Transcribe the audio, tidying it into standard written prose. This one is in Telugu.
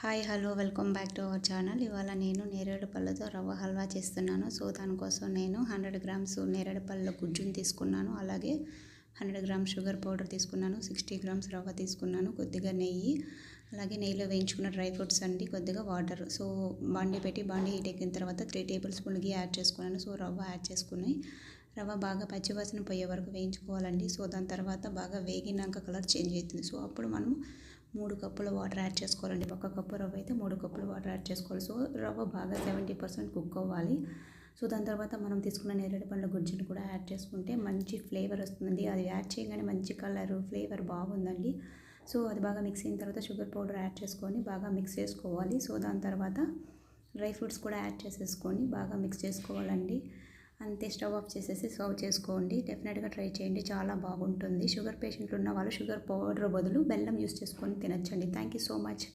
Hi hello welcome back to our channel. ఇవాళ నేను నేరేడు పళ్ళతో రవ్వ హల్వా చేస్తున్నాను. సో దానికోసం నేను 100 గ్రామ్స్ నేరేడు పళ్ళ గుజ్జుని తీసుకున్నాను. అలాగే 100 గ్రామ్స్ షుగర్ పౌడర్ తీసుకున్నాను. 60 గ్రామ్స్ రవ్వ తీసుకున్నాను. కొద్దిగా నెయ్యి, అలాగే నెయ్యిలో వేయించుకున్న డ్రై ఫ్రూట్స్ అండి, కొద్దిగా వాటర్. సో బాండీ పెట్టి బాండీ హీట్ ఎక్కిన తర్వాత 3 టేబుల్ స్పూన్ ఘీ యాడ్ చేసుకున్నాను. సో రవ్వ యాడ్ చేసుకుని రవ్వ బాగా పచ్చివాసన పోయే వరకు వేయించుకోవాలండి. సో దాని తర్వాత బాగా వేగినాక కలర్ చేంజ్ అవుతుంది. సో అప్పుడు మనము 3 కప్పుల వాటర్ యాడ్ చేసుకోవాలండి. ఒక కప్పు రవ్వ అయితే 3 కప్పుల వాటర్ యాడ్ చేసుకోవాలి. సో రవ్వ బాగా 70% కుక్ అవ్వాలి. సో దాని తర్వాత మనం తీసుకున్న నేరేడు పండ్ల గుజ్జును కూడా యాడ్ చేసుకుంటే మంచి ఫ్లేవర్ వస్తుందండి. అది యాడ్ చేయగానే మంచి కలరు ఫ్లేవర్ బాగుందండి. సో అది బాగా మిక్స్ అయిన తర్వాత షుగర్ పౌడర్ యాడ్ చేసుకొని బాగా మిక్స్ చేసుకోవాలి. సో దాని తర్వాత డ్రై ఫ్రూట్స్ కూడా యాడ్ చేసేసుకొని బాగా మిక్స్ చేసుకోవాలండి. అంతే, స్టవ్ ఆఫ్ చేసేసి సర్వ్ చేసుకోండి. డెఫినెట్గా ట్రై చేయండి, చాలా బాగుంటుంది. షుగర్ పేషెంట్లు ఉన్న వాళ్ళు షుగర్ పౌడర్ బదులు బెల్లం యూస్ చేసుకొని తినచ్చండి. Thank you so much.